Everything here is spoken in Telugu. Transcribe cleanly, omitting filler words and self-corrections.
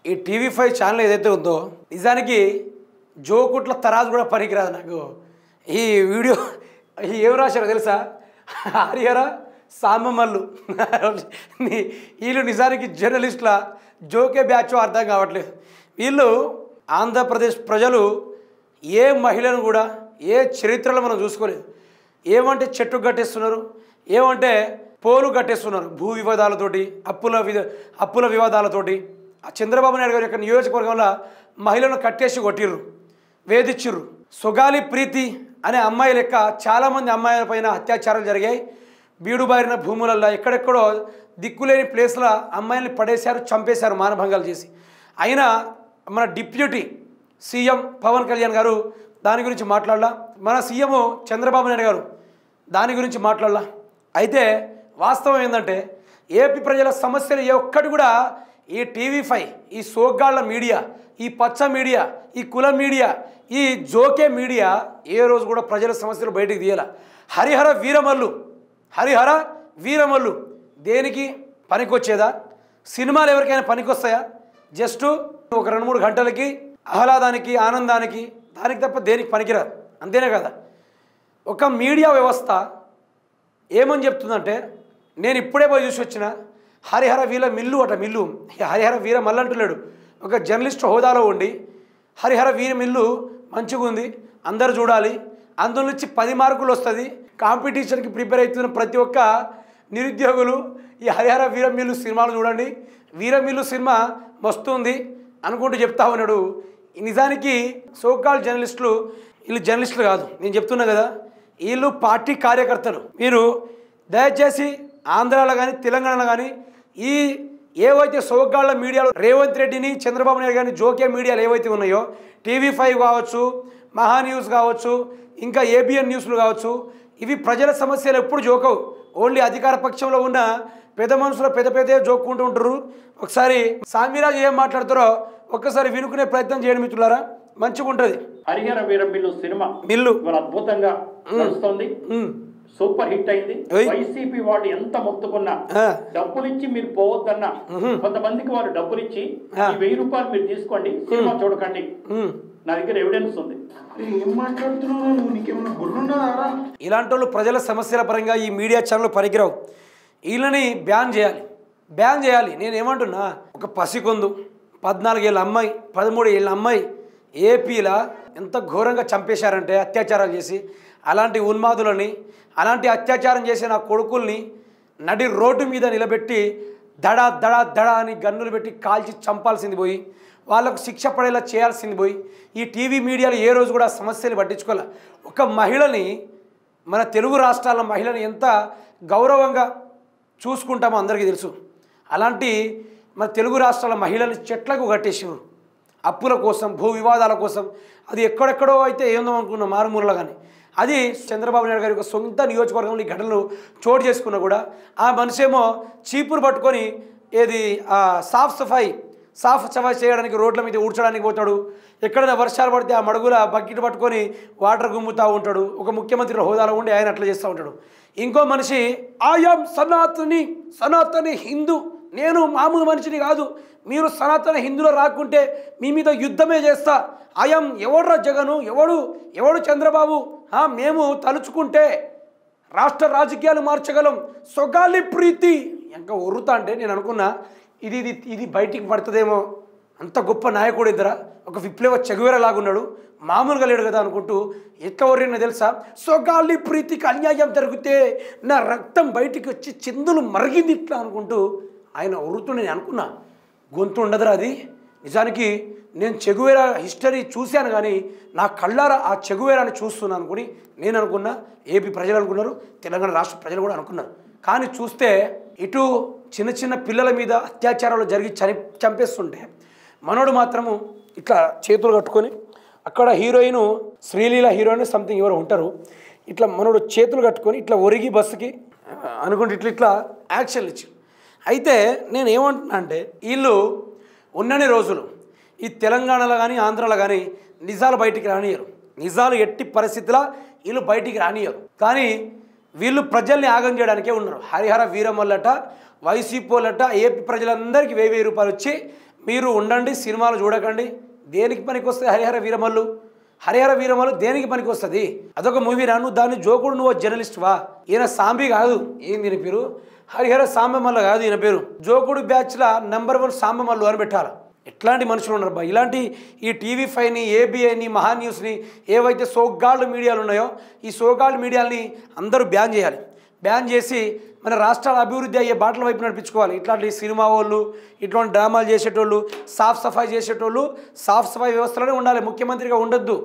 ఈ టీవీ5 ఛానల్ ఏదైతే ఉందో నిజానికి జోకుట్ల తరాజు కూడా పనికిరాదు నాకు. ఈ వీడియో ఏం రాశారో తెలుసా? హరిహర సామమల్లు వీళ్ళు నిజానికి జర్నలిస్టుల జోకే బ్యాచో అర్థం కావట్లేదు. వీళ్ళు ఆంధ్రప్రదేశ్ ప్రజలు ఏ మహిళను కూడా ఏ చరిత్రలో మనం చూసుకోలేదు. ఏమంటే చెట్టు కట్టేస్తున్నారు, ఏమంటే పోలు కట్టేస్తున్నారు భూ వివాదాలతోటి, అప్పుల వివాదాలతోటి. చంద్రబాబు నాయుడు గారి యొక్క నియోజకవర్గంలో మహిళలను కట్టేసి కొట్టిర్రు, వేధిచ్చిర్రు. సొగాలి ప్రీతి అనే అమ్మాయి లెక్క చాలామంది అమ్మాయిల పైన అత్యాచారాలు జరిగాయి. బీడుబారిన భూములలో ఎక్కడెక్కడో దిక్కులేని ప్లేస్లో అమ్మాయిల్ని పడేశారు, చంపేశారు మానభంగాలు చేసి. అయినా మన డిప్యూటీ సీఎం పవన్ కళ్యాణ్ గారు దాని గురించి మాట్లాడలా, మన సీఎం చంద్రబాబు నాయుడు గారు దాని గురించి మాట్లాడలా. అయితే వాస్తవం ఏంటంటే ఏపీ ప్రజల సమస్యలు ఏ ఒక్కటి కూడా ఈ టీవీ5, ఈ సోగ్గాళ్ల మీడియా, ఈ పచ్చ మీడియా, ఈ కుల మీడియా, ఈ జోకే మీడియా ఏ రోజు కూడా ప్రజల సమస్యలు బయటికి తీయాల. హరిహర వీరమల్లు దేనికి పనికొచ్చేదా? సినిమాలు ఎవరికైనా పనికొస్తాయా? జస్ట్ ఒక 2-3 గంటలకి ఆహ్లాదానికి, ఆనందానికి, దానికి తప్ప దేనికి పనికిరాదు. అంతేనే కదా. ఒక మీడియా వ్యవస్థ ఏమని చెప్తుందంటే, నేను ఇప్పుడే పోయి చూసి వచ్చిన హరిహర మిల్లు హరిహర వీర మల్లు అంటున్నాడు. ఒక జర్నలిస్ట్ హోదాలో ఉండి హరిహర మిల్లు మంచిగా ఉంది, అందరు చూడాలి, అందులో నుంచి 10 మార్కులు వస్తుంది, కాంపిటీషన్కి ప్రిపేర్ అవుతున్న ప్రతి ఒక్క నిరుద్యోగులు ఈ హరిహర మిల్లు సినిమాలు చూడండి, మిల్లు సినిమా వస్తుంది అనుకుంటూ చెప్తా ఉన్నాడు. నిజానికి సోకాల్ జర్నలిస్టులు, వీళ్ళు జర్నలిస్టులు కాదు, నేను చెప్తున్నా కదా, వీళ్ళు పార్టీ కార్యకర్తలు. మీరు దయచేసి ఆంధ్రాలో కానీ తెలంగాణలో కానీ ఈ ఏవైతే సోగ్గాళ్ల మీడియాలో రేవంత్ రెడ్డిని, చంద్రబాబు నాయుడు గారిని జోకే మీడియాలు ఏవైతే ఉన్నాయో, టీవీ5 కావచ్చు, మహా న్యూస్ కావచ్చు, ఇంకా ఏబిఎన్ న్యూస్లు కావచ్చు, ఇవి ప్రజల సమస్యలు ఎప్పుడు జోకవు. ఓన్లీ అధికార పక్షంలో ఉన్న పెద్ద మనుషులు పెద్ద జోక్కుంటూ ఉంటారు. ఒకసారి సామిరాజు ఏం మాట్లాడతారో ఒక్కసారి వినుకునే ప్రయత్నం చేయండి మిత్రులారా, మంచిగా ఉంటుంది. హరిహర మిల్లు సినిమా అద్భుతంగా నడుస్తుంది, సూపర్ హిట్ అయింది. వైసీపీ వాళ్ళు ఎంత మొత్తుకున్నా, డబ్బులు ఇచ్చి మీరు పోవద్దన్నా, కొంతమందికి వాళ్ళు డబ్బులు ఇచ్చి 1000 రూపాయలు మీరు తీసుకోండి, సినిమా చూడకండి, నా దగ్గర ఎవిడెన్స్ ఉంది. ఇలాంటి వాళ్ళు ప్రజల సమస్యల పరంగా ఈ మీడియా ఛానల్ పనికిరావు. వీళ్ళని బ్యాన్ చేయాలి. నేను ఏమంటున్నా, ఒక పసికొందు 14 ఏళ్ళ అమ్మాయి, 13 ఏళ్ళ అమ్మాయి ఏపీలో ఎంత ఘోరంగా చంపేశారంటే అత్యాచారాలు చేసి, అలాంటి ఉన్మాదులని, అలాంటి అత్యాచారం చేసిన కొడుకుల్ని నడి రోడ్డు మీద నిలబెట్టి దడ అని గన్నులు పెట్టి కాల్చి చంపాల్సింది పోయి, వాళ్ళకు శిక్ష పడేలా చేయాల్సింది పోయి, ఈ టీవీ మీడియాలు ఏ రోజు కూడా సమస్యలు పట్టించుకోలే. ఒక మహిళని, మన తెలుగు రాష్ట్రాల మహిళని ఎంత గౌరవంగా చూసుకుంటామో అందరికీ తెలుసు. అలాంటి మన తెలుగు రాష్ట్రాల మహిళని చెట్లకు కట్టేసారు అప్పుల కోసం, భూ వివాదాల కోసం. అది ఎక్కడెక్కడో అయితే ఏందో అనుకున్నాం మారుమూలలో, కానీ అది చంద్రబాబు నాయుడు గారి యొక్క సొంత నియోజకవర్గంలో ఈ ఘటనలు చోటు చేసుకున్నా కూడా ఆ మనిషి ఏమో చీపురు పట్టుకొని ఏది సాఫ్ సఫాయి చేయడానికి రోడ్ల మీద ఊడ్చడానికి పోతాడు. ఎక్కడైనా వర్షాలు పడితే ఆ మడుగుల బకెట్ పట్టుకొని వాటర్ గుమ్ముతూ ఉంటాడు. ఒక ముఖ్యమంత్రి హోదాలో ఉండి ఆయన అట్లా చేస్తూ ఉంటాడు. ఇంకో మనిషి ఆయాం సనాతని హిందూ, నేను మామూలు మనిషిని కాదు, మీరు సనాతన హిందువులో రాకుంటే మీ మీద యుద్ధమే చేస్తా, ఆయాం ఎవడురా జగను, ఎవడు చంద్రబాబు, మేము తలుచుకుంటే రాష్ట్ర రాజకీయాలు మార్చగలం, సొగాలి ప్రీతి ఇంకా ఒర్రుతా అంటే నేను అనుకున్నా ఇది బయటికి పడుతుందేమో, అంత గొప్ప నాయకుడు ఇద్దరా, ఒక విప్లవ చెగువేర లాగున్నాడు, మామూలుగా లేడు కదా అనుకుంటూ ఎట్లా ఒర్రినా తెలుసా? సొగాలి ప్రీతికి అన్యాయం జరిగితే నా రక్తం బయటికి వచ్చి చిందులు మరిగింది ఇట్లా అనుకుంటూ ఆయన ఒర్రుతుండే. నేను అనుకున్నా గొంతు ఉండదురా అది. నిజానికి నేను చెగువేరా హిస్టరీ చూశాను, కానీ నా కళ్ళారా ఆ చెగువేరాని చూస్తున్నాను అనుకుని నేను అనుకున్నా, ఏపీ ప్రజలు అనుకున్నారు, తెలంగాణ రాష్ట్ర ప్రజలు కూడా అనుకున్నారు. కానీ చూస్తే ఇటు చిన్న పిల్లల మీద అత్యాచారాలు జరిగి చంపేస్తుంటే మనోడు మాత్రము ఇట్లా చేతులు కట్టుకొని, అక్కడ హీరోయిన్ శ్రీలీల హీరోయిన్ సంథింగ్ ఎవరు ఉంటారు, ఇట్లా మనోడు చేతులు కట్టుకొని ఇట్లా ఒరిగి బస్సుకి అనుకుంటే ఇట్లా యాక్షన్లు ఇచ్చి. అయితే నేను ఏమంటున్నా అంటే, వీళ్ళు ఉన్నన్ని రోజులు ఈ తెలంగాణలో కానీ ఆంధ్రాలో కానీ నిజాలు బయటికి రానియరు, నిజాలు ఎట్టి పరిస్థితుల్లో వీళ్ళు బయటికి రానియరు. కానీ వీళ్ళు ప్రజల్ని ఆగం చేయడానికే ఉన్నారు. హరిహర వీరమల్లట, వైసీపీ వాళ్ళట ఏపీ ప్రజలందరికీ 1000 రూపాయలు వచ్చి మీరు ఉండండి, సినిమాలు చూడకండి. దేనికి పనికి వస్తుంది హరిహర వీరమల్లు? హరిహర వీరమల్లు దేనికి పనికి వస్తుంది? అదొక మూవీ రా, నువ్వు దాన్ని జోకుడు, నువ్వు జర్నలిస్ట్వా? ఈయన సాంబి కాదు, ఏంది ఈయన పేరు? హరిహర సాంబమల్ల కాదు ఈయన పేరు. జోకుడు బ్యాచ్ల #1 సాంబమల్లు అని పెట్టాలి. ఎట్లాంటి మనుషులు ఉన్నారు బా? ఇలాంటి ఈ TV5ని, ABIని, మహా న్యూస్ని, ఏవైతే సోగాల్డ్ మీడియాలు ఉన్నాయో ఈ సోగాల్డ్ మీడియాలని అందరూ బ్యాన్ చేయాలి. బ్యాన్ చేసి మన రాష్ట్రాల అభివృద్ధి అయ్యే బాటల వైపు నడిపించుకోవాలి. ఇట్లాంటి సినిమా వాళ్ళు, ఇట్లాంటి డ్రామాలు చేసేటోళ్ళు, సాఫ్ సఫాయి చేసేటోళ్ళు సాఫ్ సఫాయి వ్యవస్థలోనే ఉండాలి, ముఖ్యమంత్రిగా ఉండొద్దు.